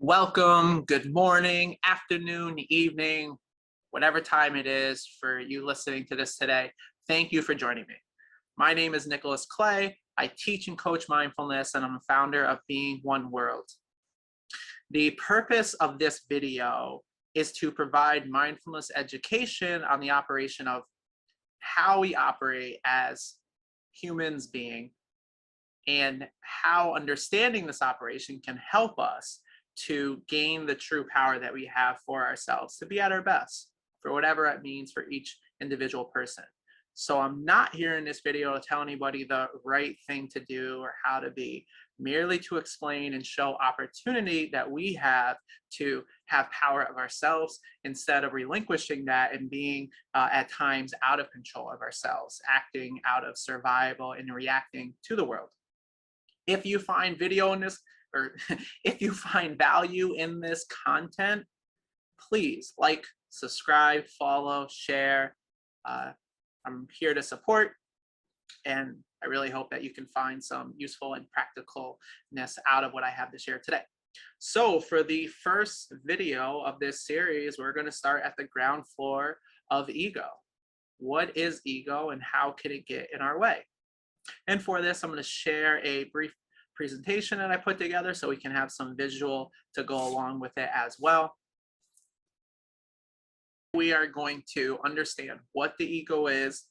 Welcome, good morning, afternoon, evening, whatever time it is for you listening to this today. Thank you for joining me. My name is Nicholas Clay. I teach and coach mindfulness, and I'm a founder of Being One World. The purpose of this video is to provide mindfulness education on the operation of how we operate as humans being and how understanding this operation can help us to gain the true power that we have for ourselves to be at our best for whatever it means for each individual person. So I'm not here in this video to tell anybody the right thing to do or how to be, merely to explain and show opportunity that we have to have power of ourselves instead of relinquishing that and being at times out of control of ourselves, acting out of survival and reacting to the world. If you find video in this, or if you find value in this content, please like, subscribe, follow, share. I'm here to support, and I really hope that you can find some useful and practicalness out of what I have to share today. So for the first video of this series, we're going to start at the ground floor of ego. What is ego and how can it get in our way? And for this, I'm going to share a brief presentation that I put together so we can have some visual to go along with it as well. We are going to understand what the ego is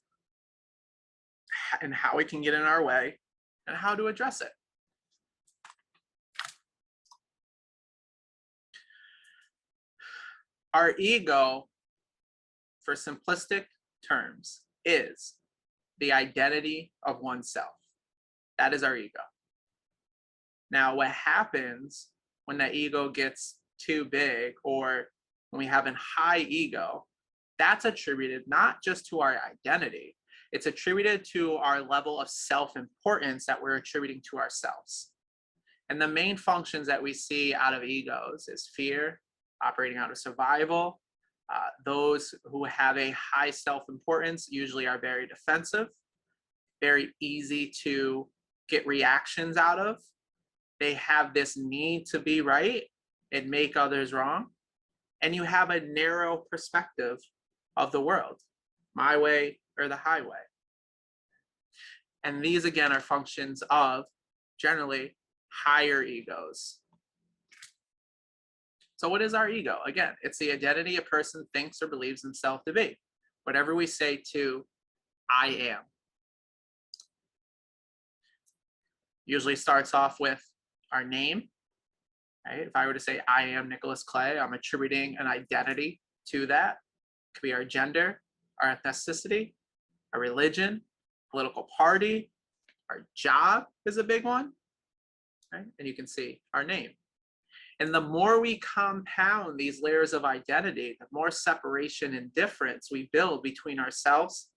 and how it can get in our way and how to address it. Our ego, for simplistic terms, is the identity of oneself. That is our ego. Now, what happens when that ego gets too big or when we have a high ego, that's attributed not just to our identity, it's attributed to our level of self-importance that we're attributing to ourselves. And the main functions that we see out of egos is fear, operating out of survival. Those who have a high self-importance usually are very defensive, very easy to get reactions out of. They have this need to be right and make others wrong. And you have a narrow perspective of the world, my way or the highway. And these, again, are functions of generally higher egos. So what is our ego? Again, it's the identity a person thinks or believes himself to be. Whatever we say to I am. Usually starts off with our name, right? If I were to say I am Nicholas Clay, I'm attributing an identity to that. It could be our gender, our ethnicity, our religion, political party, our job is a big one, right? And you can see our name. And the more we compound these layers of identity, the more separation and difference we build between ourselves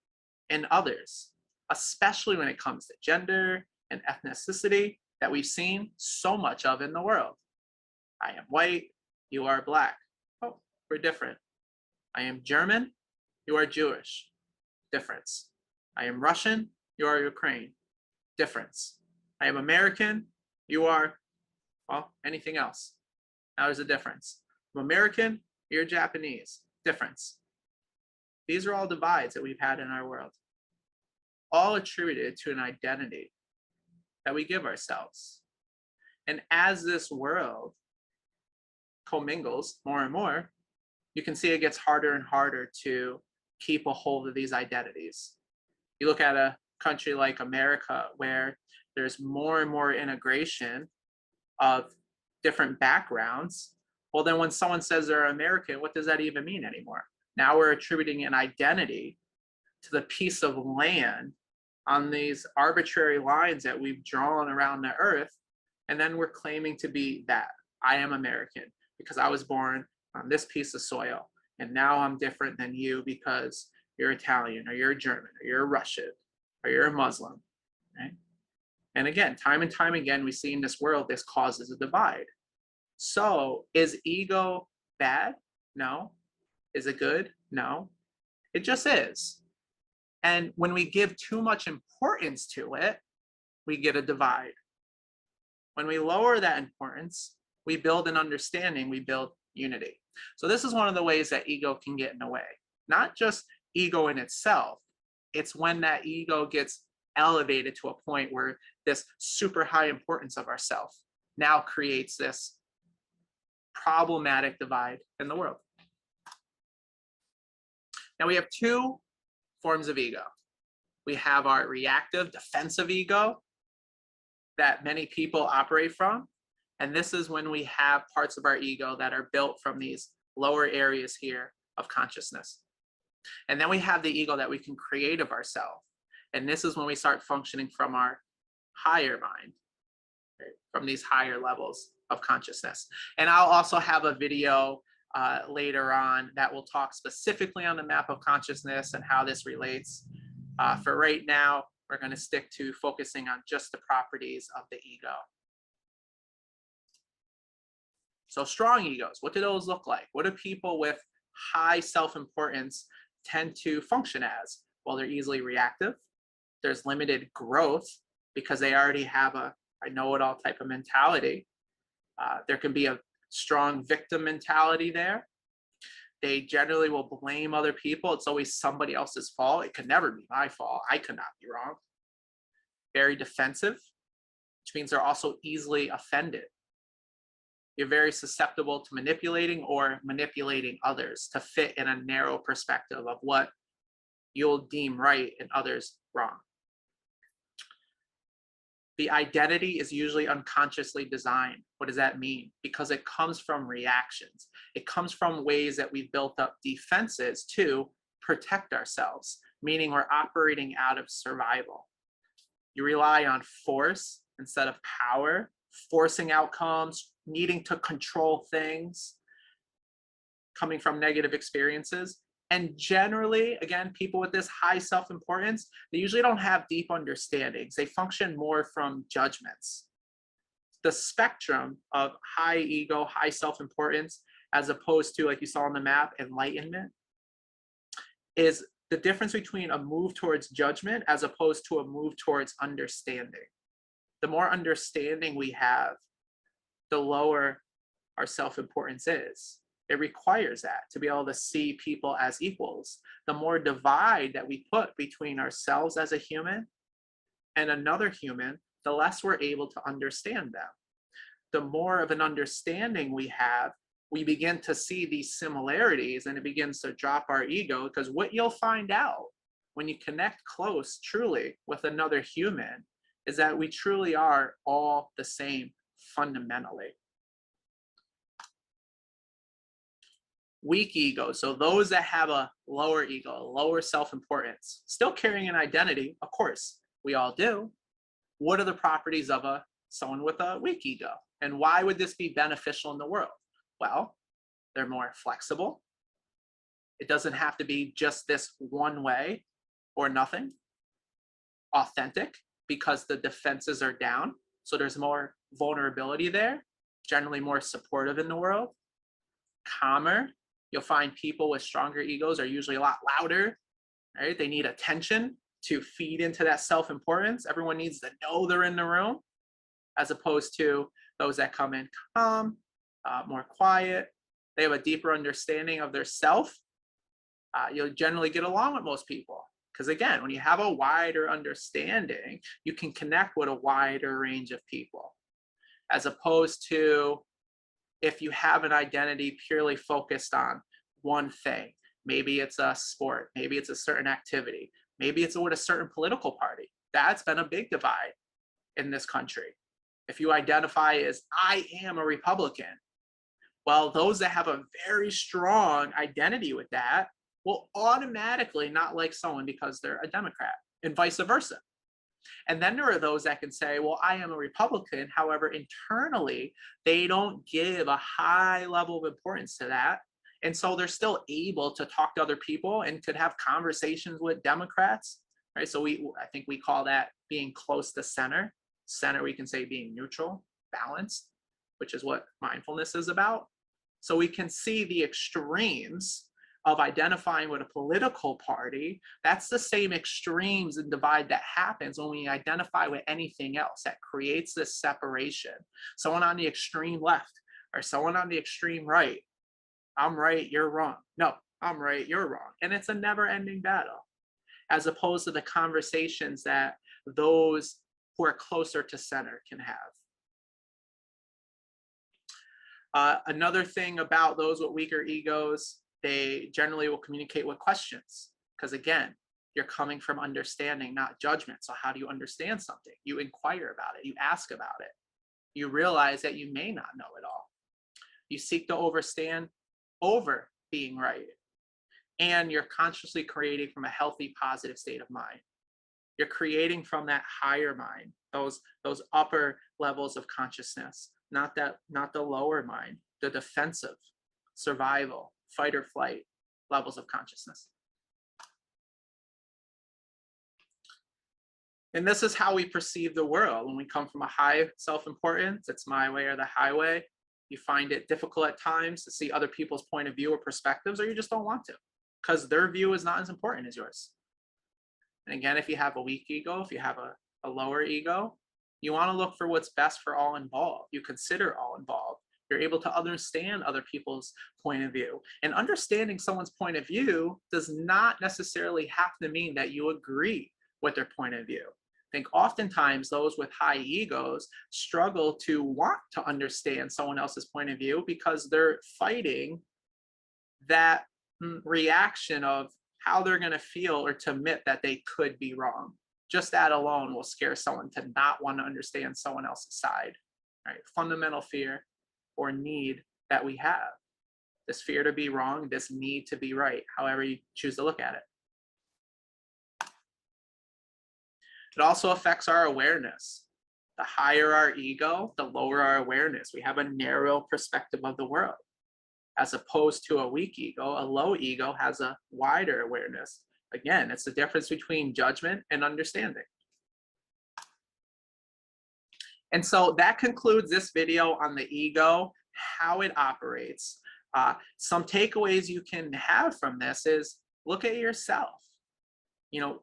and others, especially when it comes to gender and ethnicity that we've seen so much of in the world. I am white, you are black. Oh, we're different. I am German, you are Jewish. Difference. I am Russian, you are Ukraine. Difference. I am American, you are, well, anything else. Now there's a difference. I'm American, you're Japanese. Difference. These are all divides that we've had in our world, all attributed to an identity that we give ourselves. And as this world commingles more and more, you can see it gets harder and harder to keep a hold of these identities. You look at a country like America, where there's more and more integration of different backgrounds. Well, then when someone says they're American, what does that even mean anymore? Now we're attributing an identity to the piece of land on these arbitrary lines that we've drawn around the earth, and then we're claiming to be that. I am American because I was born on this piece of soil, and now I'm different than you because you're Italian, or you're German, or you're Russian, or you're a Muslim, right? And again, time and time again, we see in this world, this causes a divide. So is ego bad? No. Is it good? No. It just is. And when we give too much importance to it, we get a divide. When we lower that importance, we build an understanding, we build unity. So this is one of the ways that ego can get in the way. Not just ego in itself, it's when that ego gets elevated to a point where this super high importance of ourself now creates this problematic divide in the world. Now we have two forms of ego. We have our reactive defensive ego that many people operate from. And this is when we have parts of our ego that are built from these lower areas here of consciousness. And then we have the ego that we can create of ourselves. And this is when we start functioning from our higher mind, right? From these higher levels of consciousness. And I'll also have a video later on that will talk specifically on the map of consciousness and how this relates. For right now, we're going to stick to focusing on just the properties of the ego. So strong egos, what do those look like? What do people with high self-importance tend to function as? Well, they're easily reactive. There's limited growth because they already have a I know-it-all type of mentality. There can be a strong victim mentality there. They generally will blame other people. It's always somebody else's fault. It could never be my fault. I could not be wrong. Very defensive, which means they're also easily offended. You're very susceptible to manipulating or manipulating others to fit in a narrow perspective of what you'll deem right and others wrong. The identity is usually unconsciously designed. What does that mean? Because it comes from reactions. It comes from ways that we've built up defenses to protect ourselves, meaning we're operating out of survival. You rely on force instead of power, forcing outcomes, needing to control things, coming from negative experiences. And generally, again, people with this high self-importance, they usually don't have deep understandings. They function more from judgments. The spectrum of high ego, high self-importance, as opposed to, like you saw on the map, enlightenment, is the difference between a move towards judgment as opposed to a move towards understanding. The more understanding we have, the lower our self-importance is. It requires that to be able to see people as equals. The more divide that we put between ourselves as a human and another human, the less we're able to understand them. The more of an understanding we have, we begin to see these similarities and it begins to drop our ego, because what you'll find out when you connect close truly with another human is that we truly are all the same fundamentally. Weak ego, so those that have a lower ego, a lower self-importance, still carrying an identity, of course, we all do. What are the properties of someone with a weak ego? And why would this be beneficial in the world? Well, they're more flexible. It doesn't have to be just this one way or nothing. Authentic, because the defenses are down, so there's more vulnerability there, generally more supportive in the world. Calmer. You'll find people with stronger egos are usually a lot louder, right? They need attention to feed into that self-importance. Everyone needs to know they're in the room, as opposed to those that come in calm, more quiet. They have a deeper understanding of their self. You'll generally get along with most people. Because again, when you have a wider understanding, you can connect with a wider range of people, as opposed to if you have an identity purely focused on one thing. Maybe it's a sport, maybe it's a certain activity, maybe it's with a certain political party. That's been a big divide in this country. If you identify as, I am a Republican, well, those that have a very strong identity with that will automatically not like someone because they're a Democrat, and vice versa. And then there are those that can say, well, I am a Republican. However, internally, they don't give a high level of importance to that. And so they're still able to talk to other people and could have conversations with Democrats, right? So I think we call that being close to center. Center, we can say being neutral, balanced, which is what mindfulness is about. So we can see the extremes of identifying with a political party. That's the same extremes and divide that happens when we identify with anything else that creates this separation. Someone on the extreme left or someone on the extreme right. I'm right, you're wrong. No, I'm right, you're wrong. And it's a never ending battle, as opposed to the conversations that those who are closer to center can have. Another thing about those with weaker egos, they generally will communicate with questions. Because again, you're coming from understanding, not judgment. So, how do you understand something? You inquire about it, you ask about it, you realize that you may not know it all. You seek to overstand over being right. And you're consciously creating from a healthy, positive state of mind. You're creating from that higher mind, those upper levels of consciousness, not the lower mind, the defensive, survival, fight or flight levels of consciousness. And this is how we perceive the world. When we come from a high self-importance, it's my way or the highway. You find it difficult at times to see other people's point of view or perspectives, or you just don't want to, because their view is not as important as yours. And again, if you have a weak ego, if you have a lower ego, you want to look for what's best for all involved. You consider all involved. You're able to understand other people's point of view. And understanding someone's point of view does not necessarily have to mean that you agree with their point of view. I think oftentimes those with high egos struggle to want to understand someone else's point of view because they're fighting that reaction of how they're going to feel or to admit that they could be wrong. Just that alone will scare someone to not want to understand someone else's side. Right? Fundamental fear or need that we have. This fear to be wrong, this need to be right, however you choose to look at it. It also affects our awareness. The higher our ego, the lower our awareness. We have a narrow perspective of the world. As opposed to a weak ego, a low ego has a wider awareness. Again, it's the difference between judgment and understanding. And so that concludes this video on the ego, how it operates. Some takeaways you can have from this is look at yourself.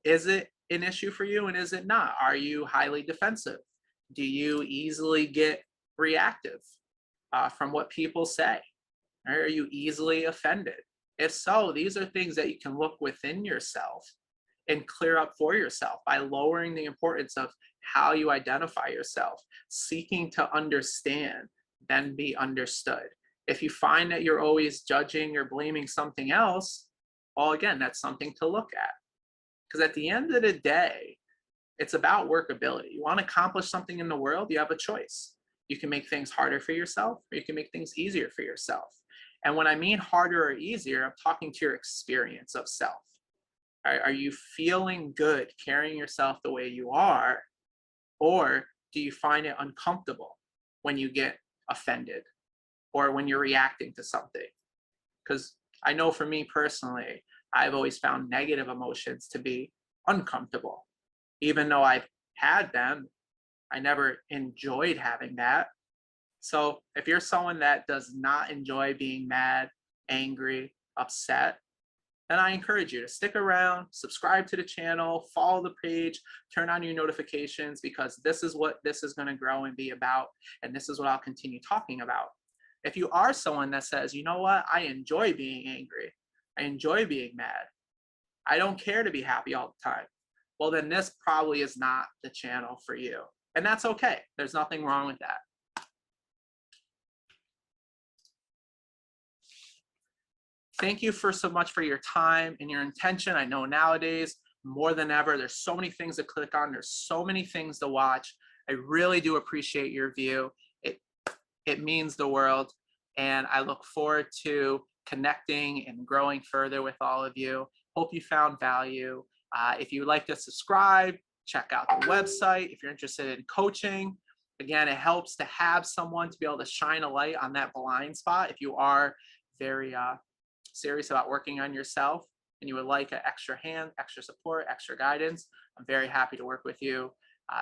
Is it an issue for you and is it not? Are you highly defensive? Do you easily get reactive from what people say? Are you easily offended? If so, these are things that you can look within yourself and clear up for yourself by lowering the importance of how you identify yourself, seeking to understand, then be understood. If you find that you're always judging or blaming something else, well, again, that's something to look at. Because at the end of the day, it's about workability. You want to accomplish something in the world, you have a choice. You can make things harder for yourself, or you can make things easier for yourself. And when I mean harder or easier, I'm talking to your experience of self. Are you feeling good carrying yourself the way you are? Or do you find it uncomfortable when you get offended or when you're reacting to something? Because I know for me personally, I've always found negative emotions to be uncomfortable. Even though I've had them, I never enjoyed having that. So if you're someone that does not enjoy being mad, angry, upset, then I encourage you to stick around, subscribe to the channel, follow the page, turn on your notifications, because this is what this is going to grow and be about, and this is what I'll continue talking about. If you are someone that says, you know what, I enjoy being angry, I enjoy being mad, I don't care to be happy all the time, well, then this probably is not the channel for you. And that's okay. There's nothing wrong with that. Thank you so much for your time and your intention. I know nowadays, more than ever, there's so many things to click on. There's so many things to watch. I really do appreciate your view. It means the world. And I look forward to connecting and growing further with all of you. Hope you found value. If you would like to subscribe, check out the website. If you're interested in coaching, again, it helps to have someone to be able to shine a light on that blind spot. If you are very serious about working on yourself and you would like an extra hand, extra support, extra guidance, I'm very happy to work with you.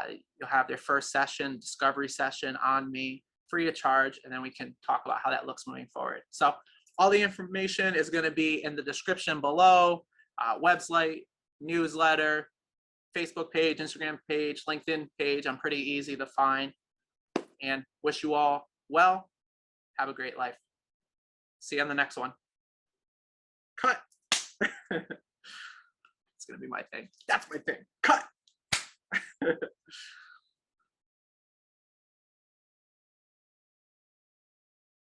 You'll have their first session, discovery session on me, free of charge, and then we can talk about how that looks moving forward. So all the information is going to be in the description below, website, newsletter, Facebook page, Instagram page, LinkedIn page. I'm pretty easy to find, and wish you all well. Have a great life. See you on the next one. Cut. It's going to be my thing. That's my thing. Cut.